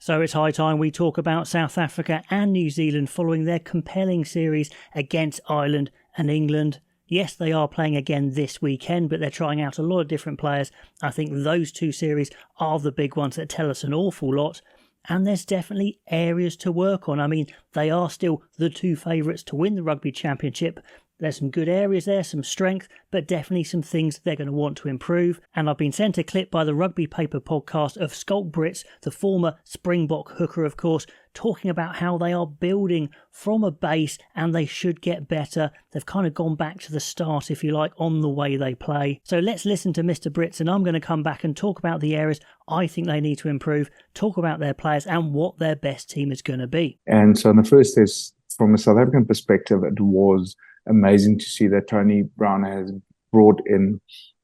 So it's high time we talk about South Africa and New Zealand following their compelling series against Ireland and England. Yes, they are playing again this weekend, but they're trying out a lot of different players. I think those two series are the big ones that tell us an awful lot. And there's definitely areas to work on. I mean, they are still the two favourites to win the Rugby Championship. There's some good areas there, some strength, but definitely some things they're going to want to improve. And I've been sent a clip by the Rugby Paper podcast of Schalk Brits, the former Springbok hooker, of course, talking about how they are building from a base and they should get better. They've kind of gone back to the start, if you like, on the way they play. So let's listen to Mr. Brits, and I'm going to come back and talk about the areas I think they need to improve, talk about their players and what their best team is going to be. And so in the first test, from a South African perspective, it was amazing to see that Tony Brown has brought in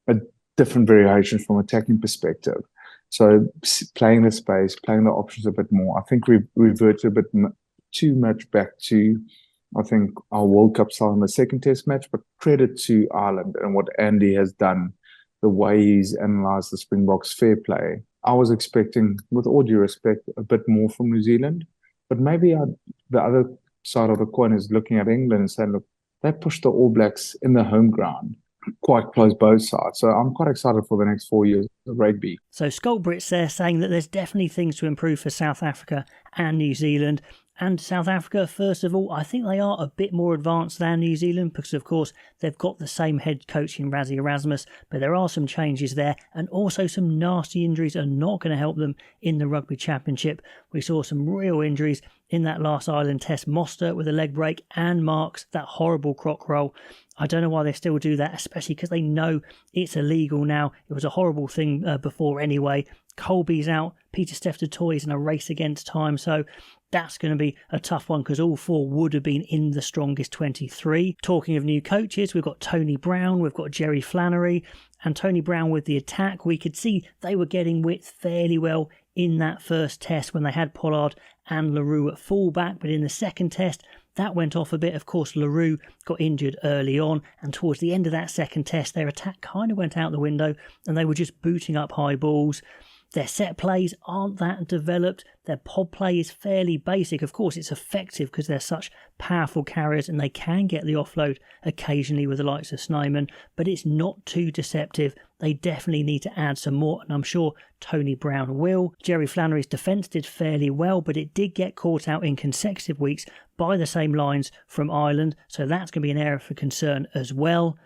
a different variations from attacking perspective. So playing the space, playing the options a bit more. I think we've reverted a bit too much back to, I think, our World Cup style in the second test match, but credit to Ireland and what Andy has done, the way he's analysed the Springboks fair play. I was expecting, with all due respect, a bit more from New Zealand, but maybe the other side of the coin is looking at England and saying, look, they pushed the All Blacks in the home ground, quite close both sides. So I'm quite excited for the next 4 years of rugby. So Schalk Brits there saying that there's definitely things to improve for South Africa and New Zealand. And South Africa, first of all, I think they are a bit more advanced than New Zealand because, of course, they've got the same head coach in Rassie Erasmus, but there are some changes there, and also some nasty injuries are not going to help them in the Rugby Championship. We saw some real injuries in that last Ireland test. Mostert with a leg break and Marks, that horrible croc roll. I don't know why they still do that, especially because they know it's illegal now. It was a horrible thing before anyway. Colby's out, Pieter-Steph du Toit's in a race against time, so that's going to be a tough one because all four would have been in the strongest 23. Talking of new coaches, we've got Tony Brown, we've got Jerry Flannery, and Tony Brown with the attack. We could see they were getting width fairly well in that first test when they had Pollard and LaRue at fullback, but in the second test, that went off a bit. Of course, LaRue got injured early on, and towards the end of that second test, their attack kind of went out the window, and they were just booting up high balls. Their set plays aren't that developed. Their pod play is fairly basic. Of course, it's effective because they're such powerful carriers and they can get the offload occasionally with the likes of Snyman, but it's not too deceptive. They definitely need to add some more, and I'm sure Tony Brown will. Jerry Flannery's defence did fairly well, but it did get caught out in consecutive weeks by the same lines from Ireland, so that's going to be an area for concern as well.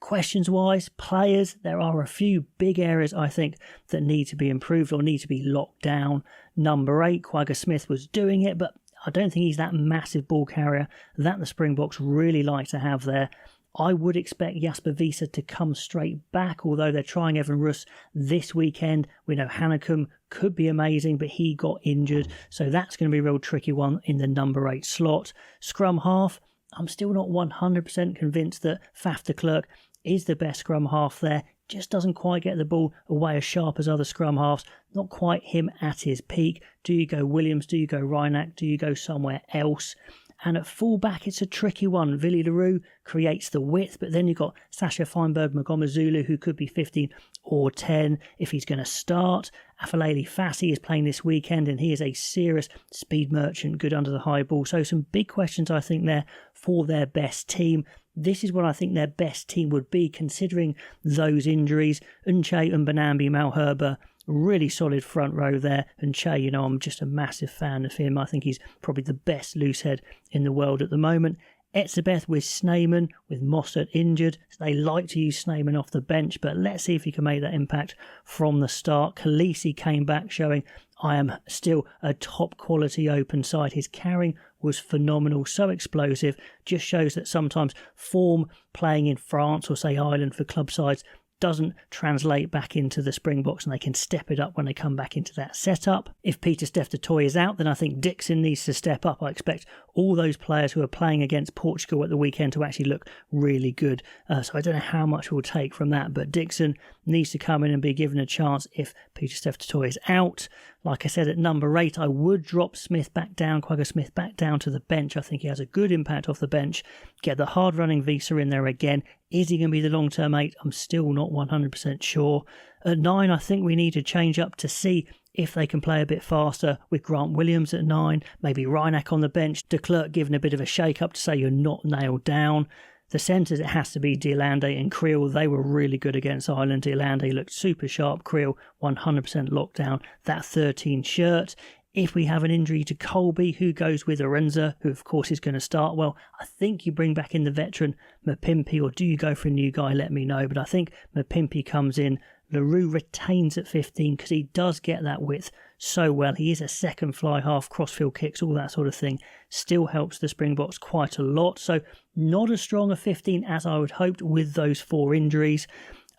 Questions-wise, players, there are a few big areas, I think, that need to be improved or need to be locked down. Number 8, Kwagga Smith was doing it, but I don't think he's that massive ball carrier that the Springboks really like to have there. I would expect Jasper Wiese to come straight back, although they're trying Evan Roos this weekend. We know Hanekom could be amazing, but he got injured, so that's going to be a real tricky one in the number 8 slot. Scrum half, I'm still not 100% convinced that Faf de Klerk is the best scrum half there. Just doesn't quite get the ball away as sharp as other scrum halves. Not quite him at his peak. Do you go Williams? Do you go Reinach? Do you go somewhere else? And at fullback, it's a tricky one. Willie LaRue creates the width, but then you've got Sasha Feinberg Magomazulu, who could be 15 or 10 if he's going to start. Afalele Fassi is playing this weekend, and he is a serious speed merchant, good under the high ball. So some big questions, I think, there for their best team. This is what I think their best team would be, considering those injuries. Unche and Banambi Malherbe, really solid front row there. And Che, I'm just a massive fan of him. I think he's probably the best loose head in the world at the moment. Etzebeth with Snyman, with Mostert injured. They like to use Snyman off the bench, but let's see if he can make that impact from the start. Khaleesi came back showing I am still a top quality open side. His carrying was phenomenal, so explosive. Just shows that sometimes form playing in France or say Ireland for club sides doesn't translate back into the Springboks, and they can step it up when they come back into that setup. If Pieter-Steph du Toit is out, then I think Dixon needs to step up. I expect all those players who are playing against Portugal at the weekend to actually look really good. So I don't know how much we'll take from that, but Dixon needs to come in and be given a chance if Pieter-Steph du Toit is out. Like I said, at number 8, I would drop Smith back down, Kwagga Smith back down to the bench. I think he has a good impact off the bench. Get the hard-running Wiese in there again. Is he going to be the long-term 8? I'm still not 100% sure. At 9, I think we need to change up to see if they can play a bit faster with Grant Williams at 9, maybe Reinach on the bench, de Klerk giving a bit of a shake-up to say you're not nailed down. The centres, it has to be De Allende and Creel. They were really good against Ireland. De Allende looked super sharp. Creel 100% locked down. That 13 shirt. If we have an injury to Colby, who goes with Arenza, who of course is going to start? Well, I think you bring back in the veteran Mapimpi, or do you go for a new guy? Let me know. But I think Mapimpi comes in. LaRue retains at 15 because he does get that width so well. He is a second fly half, crossfield kicks, all that sort of thing. Still helps the Springboks quite a lot. So not as strong a 15 as I would hoped with those 4 injuries.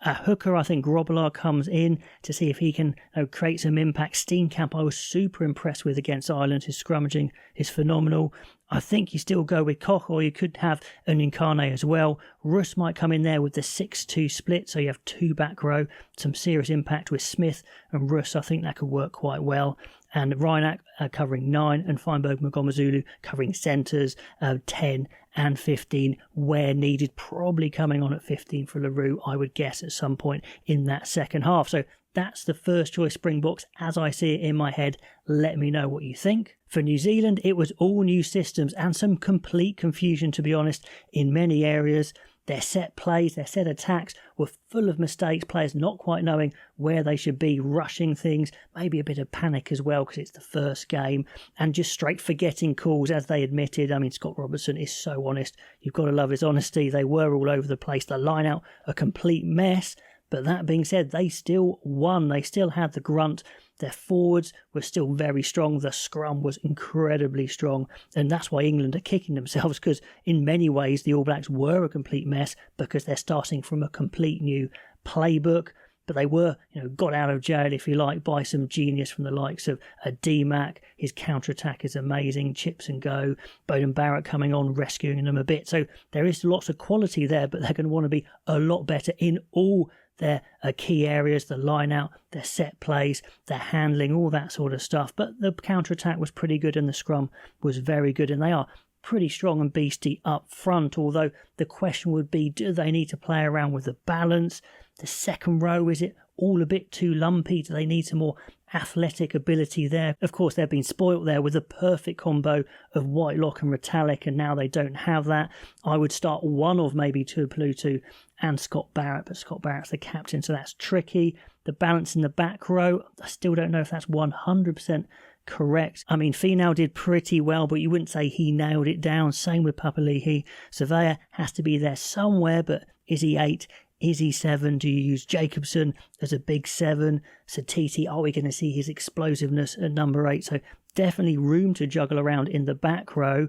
A hooker, I think Grobbelaar comes in to see if he can create some impact. Steenkamp I was super impressed with against Ireland. His scrummaging is phenomenal. I think you still go with Koch, or you could have an Incarne as well. Russ might come in there with the 6-2 split, so you have 2 back row. Some serious impact with Smith and Russ. I think that could work quite well. And Reinach covering 9, and Feinberg Magomazulu covering centres 10 and 15 where needed, probably coming on at 15 for LaRue, I would guess, at some point in that second half. So that's the first choice Springboks as I see it in my head. Let me know what you think. For New Zealand, it was all new systems and some complete confusion, to be honest, in many areas. Their set plays, their set attacks were full of mistakes, players not quite knowing where they should be, rushing things, maybe a bit of panic as well because it's the first game, and just straight forgetting calls as they admitted. I mean, Scott Robertson is so honest. You've got to love his honesty. They were all over the place. The line out, a complete mess. But that being said, they still won. They still had the grunt. Their forwards were still very strong. The scrum was incredibly strong. And that's why England are kicking themselves, because in many ways the All Blacks were a complete mess because they're starting from a complete new playbook. But they were, got out of jail, if you like, by some genius from the likes of D-Mac. His counter-attack is amazing. Chips and go. Beauden Barrett coming on, rescuing them a bit. So there is lots of quality there, but they're going to want to be a lot better in all their key areas, the line out, their set plays, their handling, all that sort of stuff. But the counter-attack was pretty good and the scrum was very good, and they are pretty strong and beastie up front, although the question would be, do they need to play around with the balance? The second row, is it all a bit too lumpy? Do they need some more athletic ability there? Of course, they've been spoilt there with a perfect combo of Whitelock and Retallick, and now they don't have that. I would start one of maybe Tuipulotu and Scott Barrett, but Scott Barrett's the captain, so that's tricky. The balance in the back row, I still don't know if that's 100% correct. I mean, Finau did pretty well, but you wouldn't say he nailed it down. Same with Papali'i. Surveyor has to be there somewhere, but is he 8? Is he 7? Do you use Jacobson as a big 7? Satiti, are we going to see his explosiveness at number 8? So definitely room to juggle around in the back row.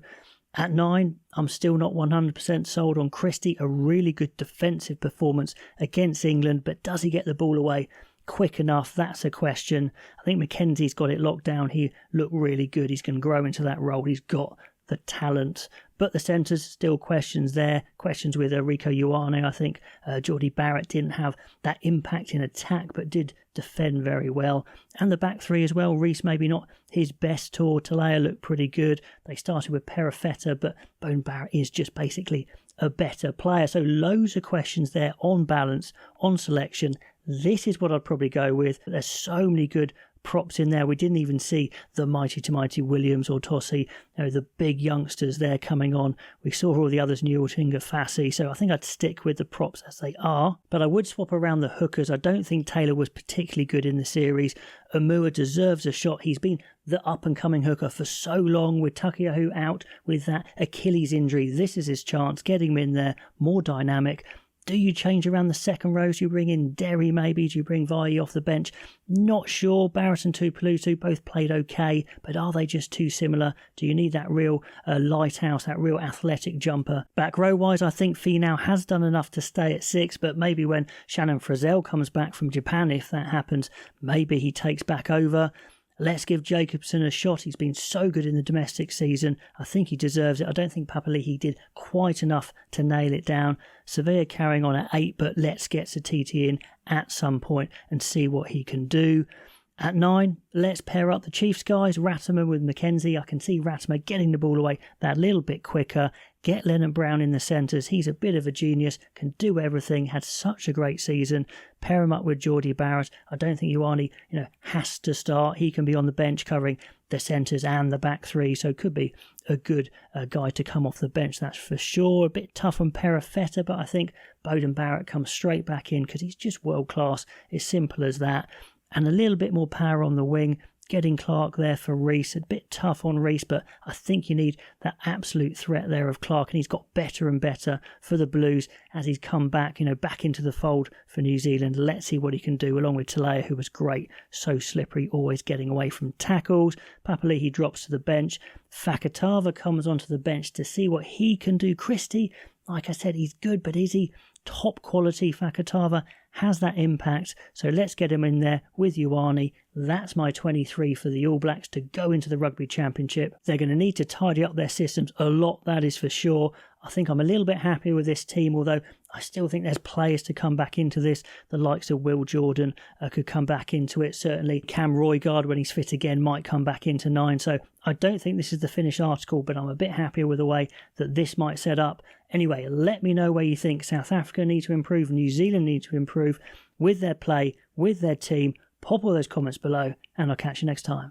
At 9, I'm still not 100% sold on Christie. A really good defensive performance against England, but does he get the ball away quick enough? That's a question. I think Mackenzie's got it locked down. He looked really good. He's going to grow into that role. He's got the talent. But the centres, still questions there. Questions with Rico Ioane. I think Geordie Barrett didn't have that impact in attack, but did defend very well. And the back 3 as well. Reece maybe not his best tour. Talea looked pretty good. They started with Perifetta, but Beauden Barrett is just basically a better player. So loads of questions there on balance, on selection. This is what I'd probably go with. There's so many good props in there. We didn't even see the mighty to mighty Williams or Tossi, the big youngsters there coming on. We saw all the others, Newaltinga, Fassi, so I think I'd stick with the props as they are. But I would swap around the hookers. I don't think Taylor was particularly good in the series. Umua deserves a shot. He's been the up-and-coming hooker for so long, with Takiahu out with that Achilles injury. This is his chance, getting him in there, more dynamic. Do you change around the second rows? Do you bring in Derry maybe? Do you bring Vai off the bench? Not sure. Barrett and Tuipulotu both played okay, but are they just too similar? Do you need that real lighthouse, that real athletic jumper? Back row-wise, I think Finau has done enough to stay at 6, but maybe when Shannon Frizzell comes back from Japan, if that happens, maybe he takes back over. Let's give Jacobson a shot. He's been so good in the domestic season. I think he deserves it. I don't think Papali'i did quite enough to nail it down. Sevilla carrying on at 8, but let's get Satiti in at some point and see what he can do. At 9, let's pair up the Chiefs guys. Ratimer with Mackenzie. I can see Ratimer getting the ball away that little bit quicker, Get Lennon Brown in the centres. He's a bit of a genius, can do everything, had such a great season. Pair him up with Geordie Barrett. I don't think Ioane, has to start. He can be on the bench covering the centres and the back three, so could be a good guy to come off the bench, that's for sure. A bit tough on Perifetta, but I think Beauden Barrett comes straight back in because he's just world class. It's simple as that. And a little bit more power on the wing. Getting Clark there for Reese, a bit tough on Reese, but I think you need that absolute threat there of Clark, and he's got better and better for the Blues as he's come back, back into the fold for New Zealand. Let's see what he can do, along with Talea, who was great, so slippery, always getting away from tackles. Papali'i drops to the bench. Fakatava comes onto the bench to see what he can do. Christie, like I said, he's good, but is he top quality? Fakatava has that impact, so let's get him in there with Ioane. That's my 23 for the All Blacks to go into the Rugby Championship. They're going to need to tidy up their systems a lot, that is for sure. I think I'm a little bit happy with this team, although I still think there's players to come back into this. The likes of Will Jordan could come back into it. Certainly Cam Roygaard, when he's fit again, might come back into 9. So I don't think this is the finished article, but I'm a bit happier with the way that this might set up. Anyway, let me know where you think South Africa need to improve, New Zealand need to improve with their play, with their team. Pop all those comments below, and I'll catch you next time.